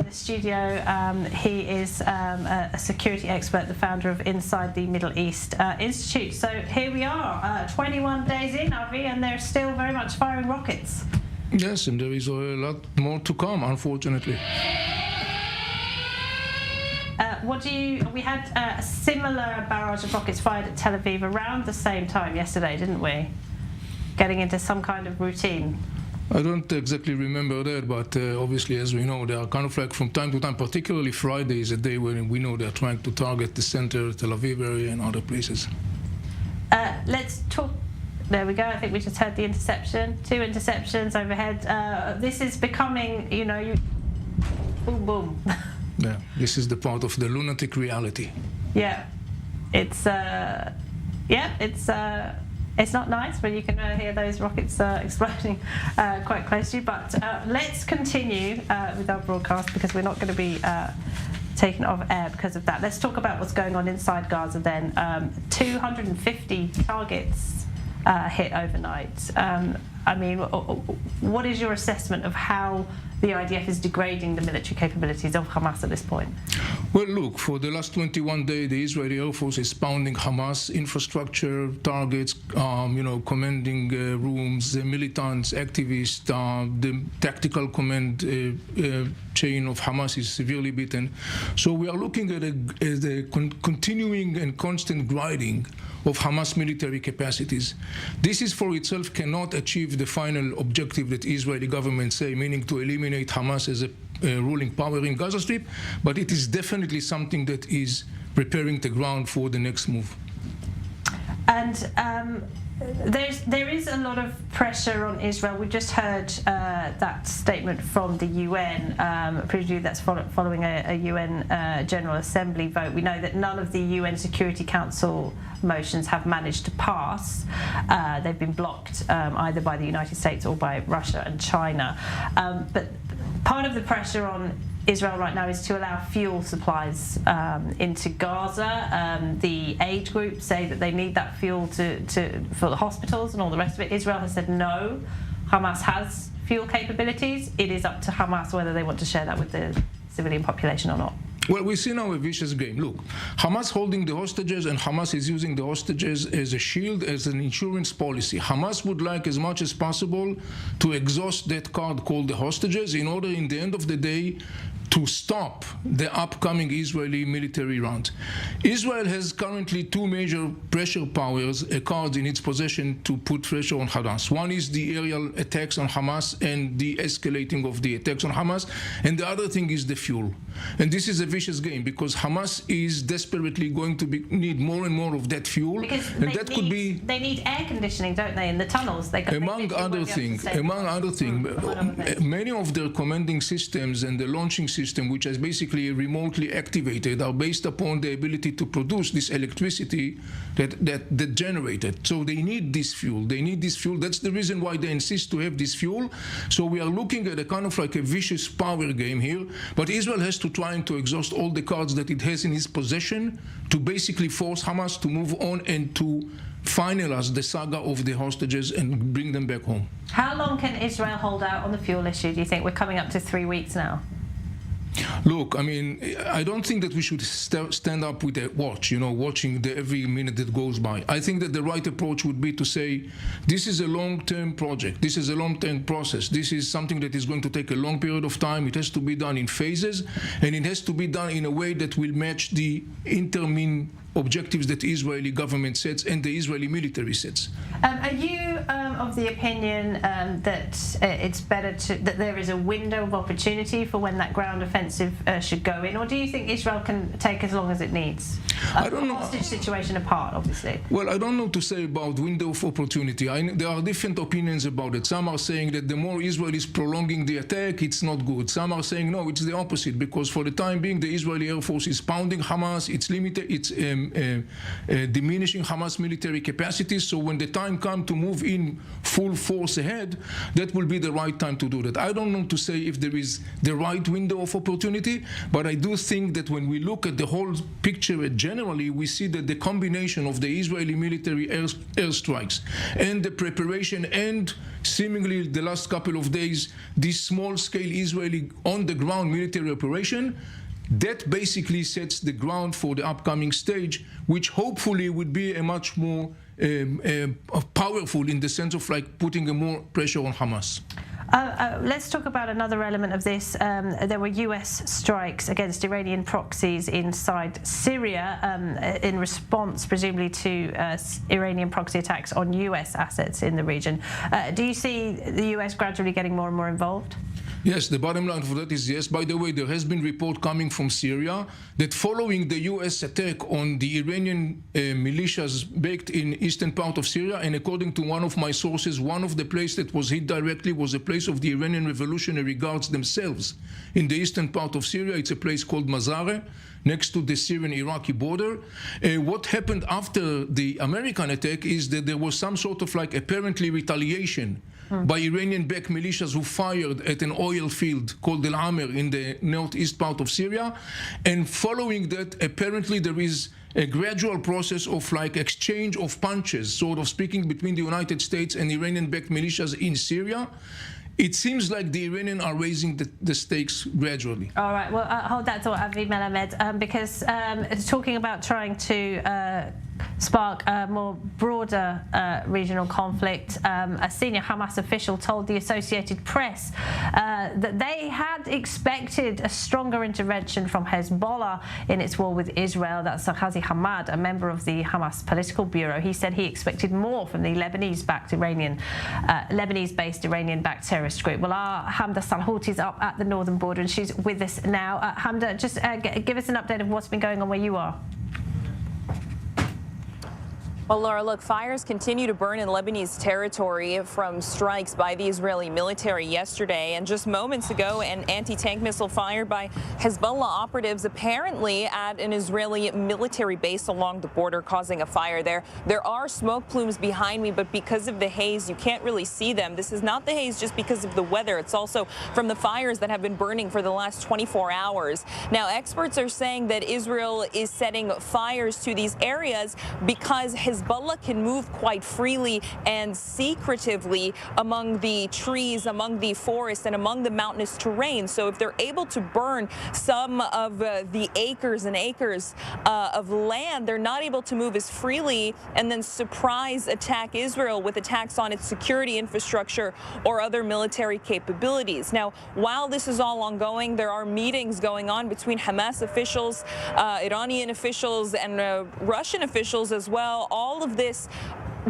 the studio. He is a security expert, the founder of Inside the Middle East Institute. So here we are, 21 days in, Avi, and they're still very much firing rockets. Yes, and there is a lot more to come, unfortunately. We had a similar barrage of rockets fired at Tel Aviv around the same time yesterday, didn't we? Getting into some kind of routine. I don't exactly remember that, but obviously, as we know, they are kind of like from time to time, particularly Friday is a day when we know they're trying to target the center, Tel Aviv area and other places. Let's talk. There we go. I think we just heard the interception. 2 interceptions overhead. This is becoming, boom, boom. Yeah, this is the part of the lunatic reality. Yeah, it's not nice when you can hear those rockets exploding quite close to you. But let's continue with our broadcast because we're not going to be taken off air because of that. Let's talk about what's going on inside Gaza then. 250 targets hit overnight. I mean, what is your assessment of how the IDF is degrading the military capabilities of Hamas at this point? Well, look, for the last 21 days, the Israeli Air Force is pounding Hamas infrastructure, targets, commanding rooms, militants, activists, the tactical command chain of Hamas is severely beaten. So we are looking at a continuing and constant grinding of Hamas military capacities. This is for itself cannot achieve the final objective that Israeli government say, meaning to eliminate Hamas as a ruling power in Gaza Strip, but it is definitely something that is preparing the ground for the next move. And there is a lot of pressure on Israel. We just heard that statement from the UN. Presumably that's following a UN General Assembly vote. We know that none of the UN Security Council motions have managed to pass. They've been blocked either by the United States or by Russia and China. But part of the pressure on Israel right now is to allow fuel supplies into Gaza. The aid groups say that they need that fuel for the hospitals and all the rest of it. Israel has said no. Hamas has fuel capabilities. It is up to Hamas whether they want to share that with the civilian population or not. Well, we see now a vicious game. Look, Hamas holding the hostages, and Hamas is using the hostages as a shield, as an insurance policy. Hamas would like as much as possible to exhaust that card called the hostages in order, in the end of the day, to stop the upcoming Israeli military round. Israel has currently 2 major pressure powers, cards in its possession to put pressure on Hamas. One is the aerial attacks on Hamas and the escalating of the attacks on Hamas, and the other thing is the fuel. And this is a vicious game because Hamas is desperately going to need more and more of that fuel. Because and that could be they need air conditioning, don't they, in the tunnels? Among other things, many of their commanding systems and the launching system, which is basically remotely activated, are based upon the ability to produce this electricity that generated. So they need this fuel. They need this fuel. That's the reason why they insist to have this fuel. So we are looking at a kind of like a vicious power game here. But Israel has to try and to exhaust all the cards that it has in its possession to basically force Hamas to move on and to finalize the saga of the hostages and bring them back home. How long can Israel hold out on the fuel issue, do you think? We're coming up to 3 weeks now. Look, I mean, I don't think that we should stand up with a watch, watching every minute that goes by. I think that the right approach would be to say, this is a long-term project. This is a long-term process. This is something that is going to take a long period of time. It has to be done in phases, and it has to be done in a way that will match the interim objectives that the Israeli government sets and the Israeli military sets. Are you of the opinion that it's better that there is a window of opportunity for when that ground offensive should go in, or do you think Israel can take as long as it needs? I don't know. Hostage situation apart, obviously. Well, I don't know to say about window of opportunity. There are different opinions about it. Some are saying that the more Israel is prolonging the attack, it's not good. Some are saying no, it's the opposite, because for the time being, the Israeli Air Force is pounding Hamas. It's limited. It's diminishing Hamas military capacities. So when the time comes to move in full force ahead, that will be the right time to do that. I don't know to say if there is the right window of opportunity, but I do think that when we look at the whole picture generally, we see that the combination of the Israeli military airstrikes and the preparation and seemingly the last couple of days, this small-scale Israeli on-the-ground military operation, that basically sets the ground for the upcoming stage, which hopefully would be a much more powerful in the sense of like putting a more pressure on Hamas. Let's talk about another element of this. There were US strikes against Iranian proxies inside Syria in response, presumably, to Iranian proxy attacks on US assets in the region. Do you see the US gradually getting more and more involved? Yes, the bottom line for that is yes. By the way, there has been report coming from Syria that following the U.S. attack on the Iranian militias based in eastern part of Syria, and according to one of my sources, one of the places that was hit directly was a place of the Iranian Revolutionary Guards themselves in the eastern part of Syria. It's a place called Mazare, next to the Syrian-Iraqi border. What happened after the American attack is that there was some sort of like apparently retaliation by Iranian-backed militias who fired at an oil field called El Amer in the northeast part of Syria. And following that, apparently there is a gradual process of like exchange of punches, sort of speaking, between the United States and Iranian-backed militias in Syria. It seems like the Iranians are raising the stakes gradually. All right, well, hold that thought, Aviv Melamed, because talking about trying to spark a more broader regional conflict, a senior Hamas official told the Associated Press that they had expected a stronger intervention from Hezbollah in its war with Israel. That's Ghazi Hamad, a member of the Hamas political bureau. He said he expected more from the Lebanese-based Iranian-backed terrorist group. Well, our Hamda Salhout is up at the northern border, and she's with us now. Hamda, just give us an update of what's been going on where you are. Well, Laura, look, fires continue to burn in Lebanese territory from strikes by the Israeli military yesterday. And just moments ago, an anti-tank missile fired by Hezbollah operatives apparently at an Israeli military base along the border, causing a fire there. There are smoke plumes behind me, but because of the haze, you can't really see them. This is not the haze just because of the weather. It's also from the fires that have been burning for the last 24 hours. Now, experts are saying that Israel is setting fires to these areas because Hezbollah can move quite freely and secretively among the trees, among the forest, and among the mountainous terrain. So if they're able to burn some of the acres and acres of land, they're not able to move as freely and then surprise attack Israel with attacks on its security infrastructure or other military capabilities. Now, while this is all ongoing, there are meetings going on between Hamas officials, Iranian officials, and Russian officials as well. All of this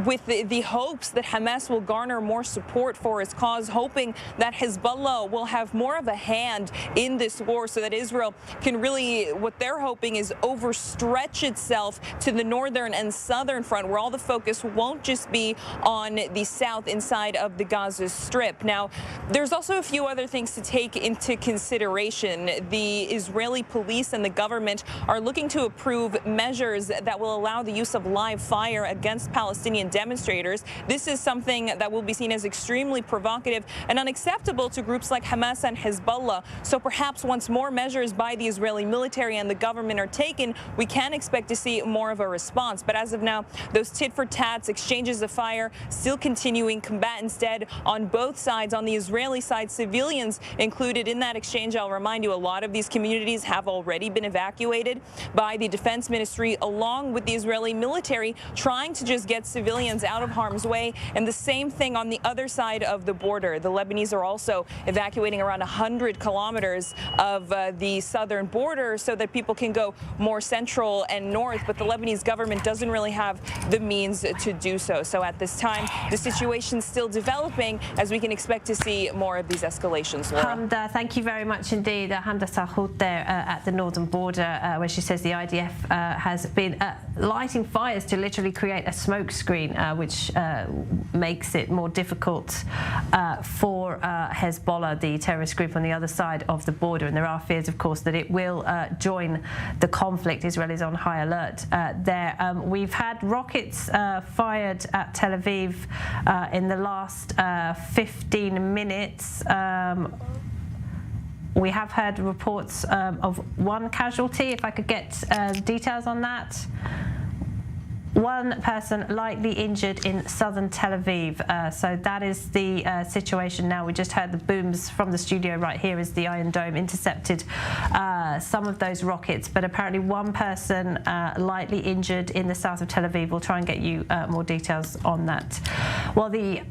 with the hopes that Hamas will garner more support for its cause, hoping that Hezbollah will have more of a hand in this war so that Israel can really, what they're hoping is overstretch itself to the northern and southern front, where all the focus won't just be on the south inside of the Gaza Strip. Now, there's also a few other things to take into consideration. The Israeli police and the government are looking to approve measures that will allow the use of live fire against Palestinian demonstrators. This is something that will be seen as extremely provocative and unacceptable to groups like Hamas and Hezbollah. So perhaps once more measures by the Israeli military and the government are taken, we can expect to see more of a response. But as of now, those tit-for-tats, exchanges of fire, still continuing. Combatants dead on both sides. On the Israeli side, civilians included in that exchange. I'll remind you, a lot of these communities have already been evacuated by the Defense Ministry, along with the Israeli military, trying to just get civilians out of harm's way. And the same thing on the other side of the border. The Lebanese are also evacuating around 100 kilometers of the southern border so that people can go more central and north. But the Lebanese government doesn't really have the means to do so. So at this time, the situation's still developing, as we can expect to see more of these escalations. Laura. Hamda, thank you very much indeed. Hamda Salhout there at the northern border, where she says the IDF has been lighting fires to literally create a smoke screen, which makes it more difficult for Hezbollah, the terrorist group on the other side of the border. And there are fears, of course, that it will join the conflict. Israel is on high alert there. We've had rockets fired at Tel Aviv in the last 15 minutes. We have heard reports of one casualty. If I could get details on that. one person lightly injured in southern Tel Aviv. So that is the situation now. We just heard the booms from the studio right here as the Iron Dome intercepted some of those rockets, but apparently one person lightly injured in the south of Tel Aviv. We'll try and get you more details on that. Well, the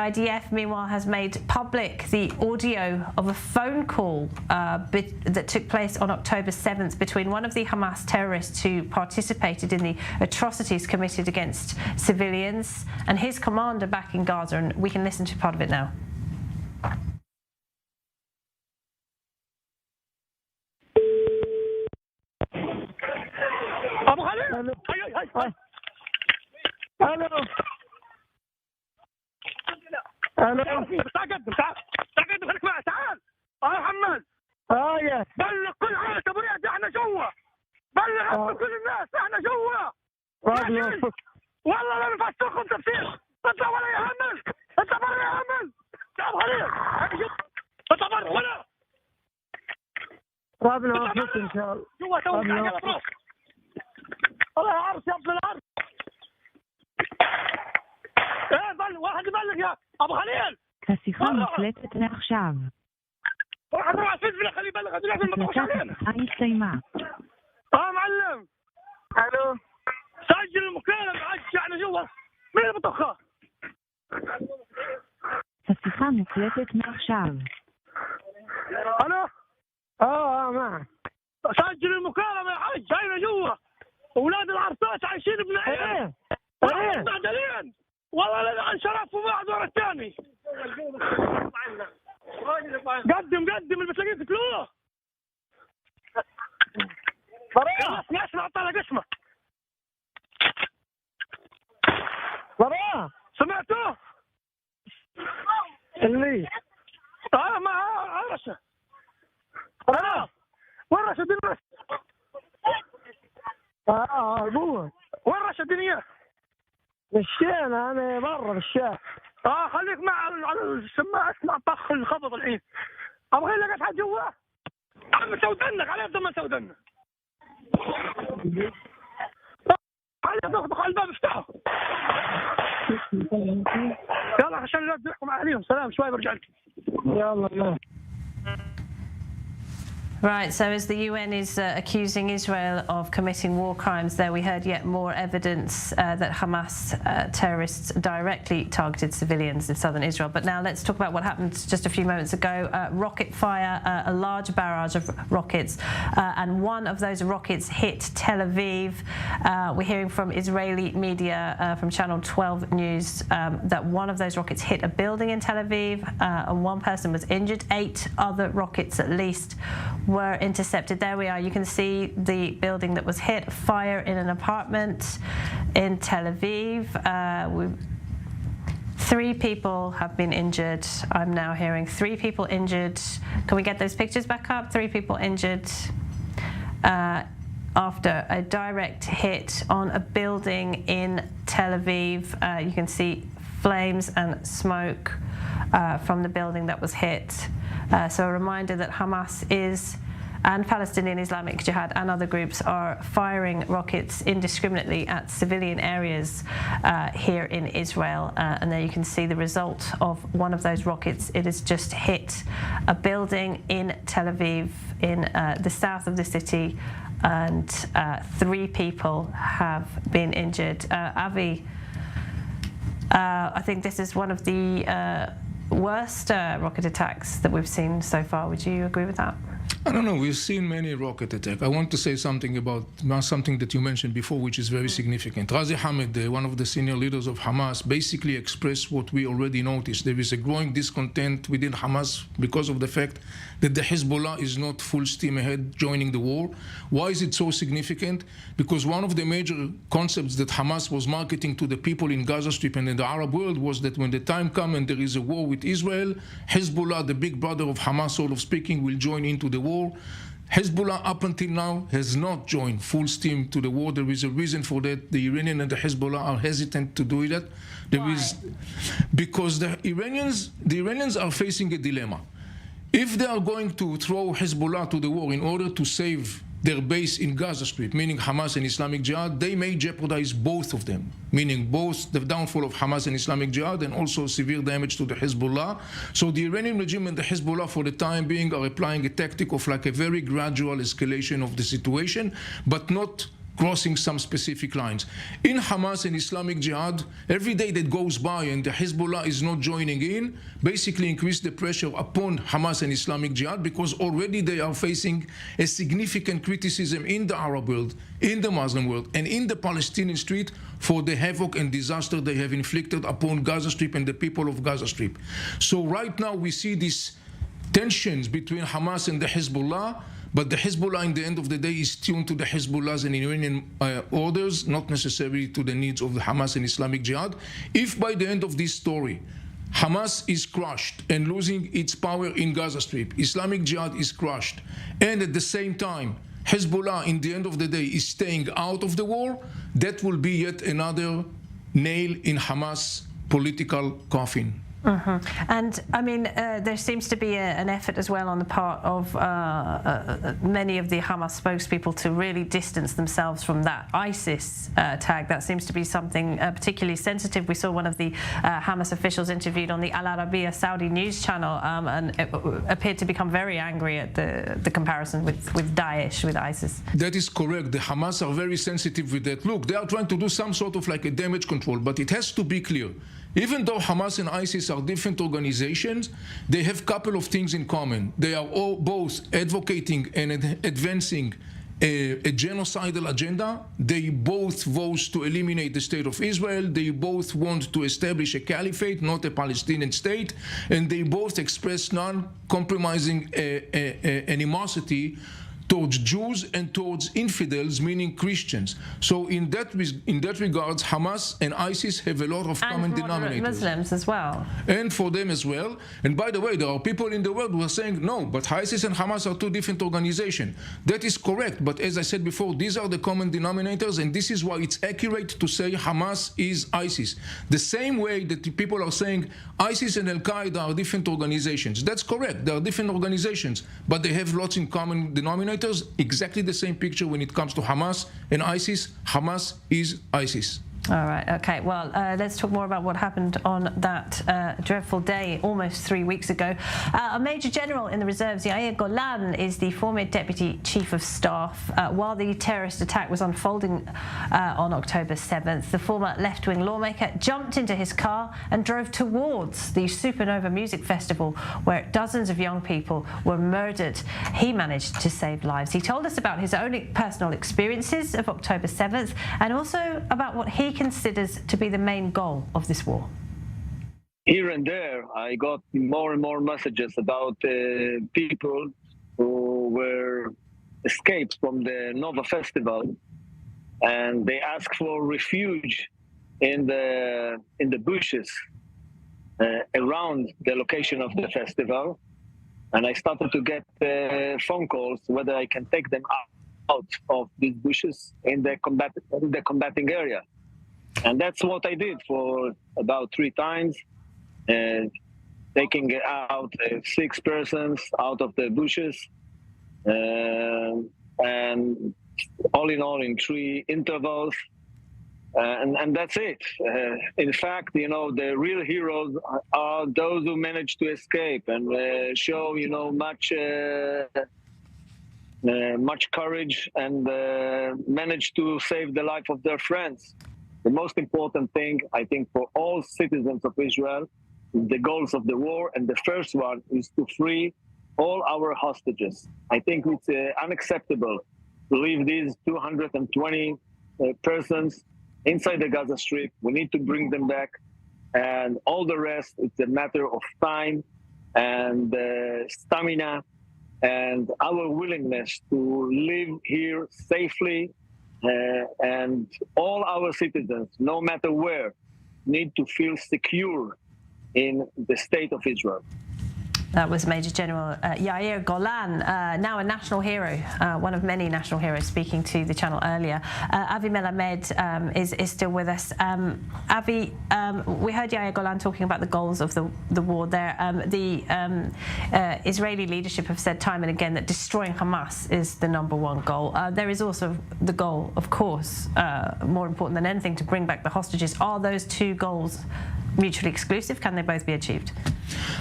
IDF, meanwhile, has made public the audio of a phone call that took place on October 7th between one of the Hamas terrorists who participated in the atrocities committed against civilians and his commander back in Gaza, and we can listen to part of it now. تعال قدم خليك معي تعال محمد يا بلغ كل عائلة ابو رياض احنا جوا بلغ كل الناس احنا جوا والله لا نفسركم تفسير انت ولا يهمل انت برا يهمل تعال خليل انت برا ولا ربنا يوفقك ان شاء الله جوا تو الله عرس يا ابن العرس واحد يبلغ يا ابو خليل השיחה מוקלטת מעכשיו. واحد روح فيزبل خليه يبلغ هذول في المطبخ علينا. הסתיימה. معلم. الو. سجل المكالمة عجعنا جوا. مين اللي بطخها؟ השיחה מוקלטת מעכשיו. الو. معك. سجل المكالمة يا حاج هنا جوا. اولاد العرسات عايشين بنعيم. معدلين. والله لا انشرفوا بعض ورا الثاني. قدم اللي بتلاقيه تقتلوه. براء اسمع طلع اسمه. براء سمعتوه؟ اللي ما عرشه. براء وين رشد الناس؟ ابوه وين رشد الناس؟ بالشارع انا برا بالشارع. خليك على السماعه اسمع طخ الخبط الحين. ابغى لك اتحد جوا. عم سودنك عليه ضمن سودنك. خليه تخبط على الباب افتحه. يلا عشان لا تحكم عليهم سلام شوي برجع لك. يلا. Right, so as the UN is accusing Israel of committing war crimes there, we heard yet more evidence that Hamas terrorists directly targeted civilians in southern Israel. But now let's talk about what happened just a few moments ago. Rocket fire, a large barrage of rockets, and one of those rockets hit Tel Aviv. We're hearing from Israeli media, from Channel 12 News, that one of those rockets hit a building in Tel Aviv, and one person was injured. 8 other rockets at least were intercepted. There we are. You can see the building that was hit. Fire in an apartment in Tel Aviv. 3 people have been injured. I'm now hearing 3 people injured. Can we get those pictures back up? 3 people injured after a direct hit on a building in Tel Aviv. You can see flames and smoke from the building that was hit. So a reminder that Hamas and Palestinian Islamic Jihad and other groups are firing rockets indiscriminately at civilian areas here in Israel. And there you can see the result of one of those rockets. It has just hit a building in Tel Aviv in the south of the city, and 3 people have been injured. Avi, I think this is one of the worst rocket attacks that we've seen so far. Would you agree with that? I don't know. We've seen many rocket attacks. I want to say something about something that you mentioned before, which is very significant. Ghazi Hamid, one of the senior leaders of Hamas, basically expressed what we already noticed. There is a growing discontent within Hamas because of the fact that the Hezbollah is not full steam ahead joining the war. Why is it so significant? Because one of the major concepts that Hamas was marketing to the people in Gaza Strip and in the Arab world was that when the time comes and there is a war with Israel, Hezbollah, the big brother of Hamas, sort of speaking, will join into the war. Hezbollah up until now has not joined full steam to the war. There is a reason for that. The Iranian and the Hezbollah are hesitant to do that. Because the Iranians are facing a dilemma. If they are going to throw Hezbollah to the war in order to save their base in Gaza Strip, meaning Hamas and Islamic Jihad, they may jeopardize both of them, meaning both the downfall of Hamas and Islamic Jihad and also severe damage to the Hezbollah. So the Iranian regime and the Hezbollah for the time being are applying a tactic of like a very gradual escalation of the situation, but not crossing some specific lines. In Hamas and Islamic Jihad, every day that goes by and the Hezbollah is not joining in, basically increase the pressure upon Hamas and Islamic Jihad, because already they are facing a significant criticism in the Arab world, in the Muslim world, and in the Palestinian street for the havoc and disaster they have inflicted upon Gaza Strip and the people of Gaza Strip. So right now we see these tensions between Hamas and the Hezbollah, but the Hezbollah, in the end of the day, is tuned to the Hezbollah's and Iranian orders, not necessarily to the needs of the Hamas and Islamic Jihad. If by the end of this story, Hamas is crushed and losing its power in Gaza Strip, Islamic Jihad is crushed, and at the same time, Hezbollah, in the end of the day, is staying out of the war, that will be yet another nail in Hamas' political coffin. And I mean, there seems to be an effort as well on the part of many of the Hamas spokespeople to really distance themselves from that ISIS tag. That seems to be something particularly sensitive. We saw one of the Hamas officials interviewed on the Al Arabiya Saudi news channel and it appeared to become very angry at the comparison with Daesh, with ISIS. That is correct. The Hamas are very sensitive with that. Look, they are trying to do some sort of like a damage control, but it has to be clear. Even though Hamas and ISIS are different organizations, they have a couple of things in common. They are all both advocating and advancing a genocidal agenda. They both vote to eliminate the state of Israel. They both want to establish a caliphate, not a Palestinian state. And they both express non-compromising animosity towards Jews and towards infidels, meaning Christians. So in that regards, Hamas and ISIS have a lot of common denominators. Muslims as well. And for them as well. And by the way, there are people in the world who are saying, no, but ISIS and Hamas are two different organizations. That is correct. But as I said before, these are the common denominators, and this is why it's accurate to say Hamas is ISIS. The same way that the people are saying ISIS and Al-Qaeda are different organizations. That's correct. They are different organizations, but they have lots in common denominators. Exactly the same picture when it comes to Hamas and ISIS. Hamas is ISIS. All right, okay. Well, let's talk more about what happened on that dreadful day almost 3 weeks ago. A Major General in the reserves, Yair Golan, is the former Deputy Chief of Staff. While the terrorist attack was unfolding on October 7th, the former left-wing lawmaker jumped into his car and drove towards the Supernova Music Festival, where dozens of young people were murdered. He managed to save lives. He told us about his own personal experiences of October 7th and also about what he considers to be the main goal of this war. Here and there, I got more and more messages about people who were escaped from the Nova Festival, and they asked for refuge in the bushes around the location of the festival. And I started to get phone calls whether I can take them out of these bushes in the combating area. And that's what I did for about 3 times, taking out 6 persons out of the bushes, and all in all in 3 intervals, and that's it. In fact, you know, the real heroes are those who manage to escape and show, you know, much courage and manage to save the life of their friends. The most important thing, I think, for all citizens of Israel is the goals of the war, and the first one is to free all our hostages. I think it's unacceptable to leave these 220 persons inside the Gaza Strip. We need to bring them back, and all the rest, it's a matter of time and stamina and our willingness to live here safely. And all our citizens, no matter where, need to feel secure in the state of Israel. That was Major General Yair Golan, now a national hero, one of many national heroes, speaking to the channel earlier. Avi Melamed is still with us. Avi, we heard Yair Golan talking about the goals of the war there. The Israeli leadership have said time and again that destroying Hamas is the #1 goal. There is also the goal, of course, more important than anything, to bring back the hostages. Are those two goals mutually exclusive? Can they both be achieved?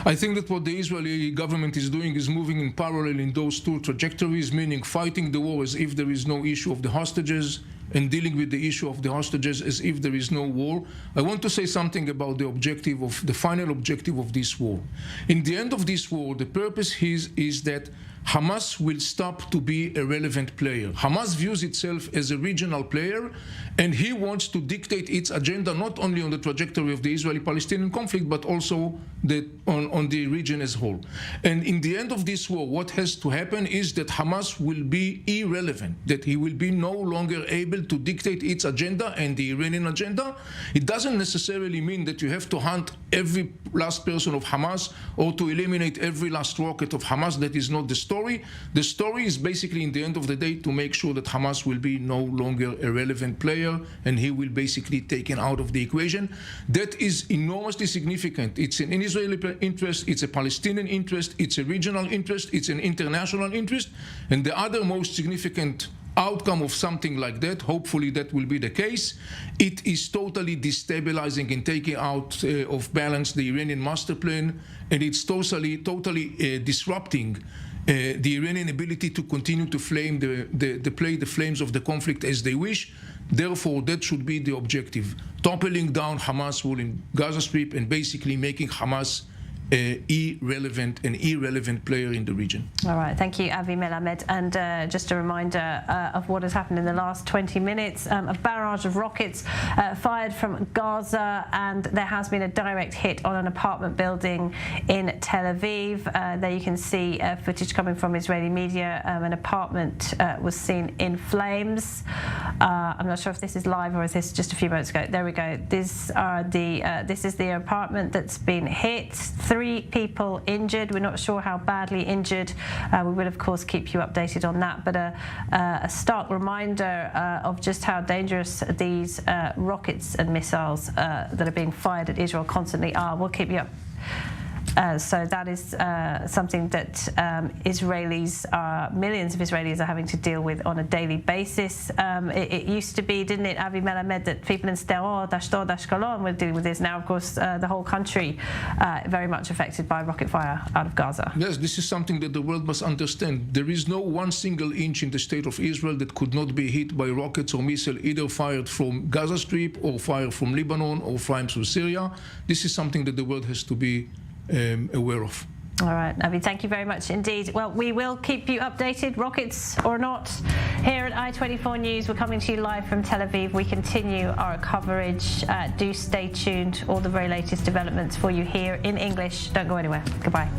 I think that what the Israeli government is doing is moving in parallel in those two trajectories, meaning fighting the war as if there is no issue of the hostages and dealing with the issue of the hostages as if there is no war. I want to say something about the final objective of this war. In the end of this war, the purpose is that Hamas will stop to be a relevant player. Hamas views itself as a regional player, and he wants to dictate its agenda not only on the trajectory of the Israeli-Palestinian conflict, but also on the region as a whole. And in the end of this war, what has to happen is that Hamas will be irrelevant, that he will be no longer able to dictate its agenda and the Iranian agenda. It doesn't necessarily mean that you have to hunt every last person of Hamas or to eliminate every last rocket of Hamas. That is not the story. The story is basically, in the end of the day, to make sure that Hamas will be no longer a relevant player and he will basically taken out of the equation. That is enormously significant. It's an Israeli interest, it's a Palestinian interest, it's a regional interest, it's an international interest, and the other most significant outcome of something like that, hopefully that will be the case, it is totally destabilizing and taking out of balance the Iranian master plan, and it's totally disrupting the Iranian ability to continue to play the flames of the conflict as they wish. Therefore, that should be the objective: toppling down Hamas rule in Gaza Strip and basically making Hamas an irrelevant player in the region. All right, thank you, Avi Melamed. And just a reminder of what has happened in the last 20 minutes. A barrage of rockets fired from Gaza, and there has been a direct hit on an apartment building in Tel Aviv. There you can see footage coming from Israeli media. An apartment was seen in flames. I'm not sure if this is live or if this is just a few moments ago. There we go. This is the apartment that's been hit. 3 people injured. We're not sure how badly injured. We will, of course, keep you updated on that. But a stark reminder of just how dangerous these rockets and missiles that are being fired at Israel constantly are. We'll keep you up. So that is something that millions of Israelis are having to deal with on a daily basis. It used to be, didn't it, Avi Melamed, that people in Sderot, Ashdod, Ashkelon were dealing with this. Now, of course, the whole country very much affected by rocket fire out of Gaza. Yes, this is something that the world must understand. There is no one single inch in the state of Israel that could not be hit by rockets or missiles, either fired from Gaza Strip or fired from Lebanon or fired from Syria. This is something that the world has to be aware of. All right, Avi, thank you very much indeed. Well, we will keep you updated, rockets or not. Here at I24 News, we're coming to you live from Tel Aviv. We continue our coverage. Do stay tuned. All the very latest developments for you here in English. Don't go anywhere. Goodbye.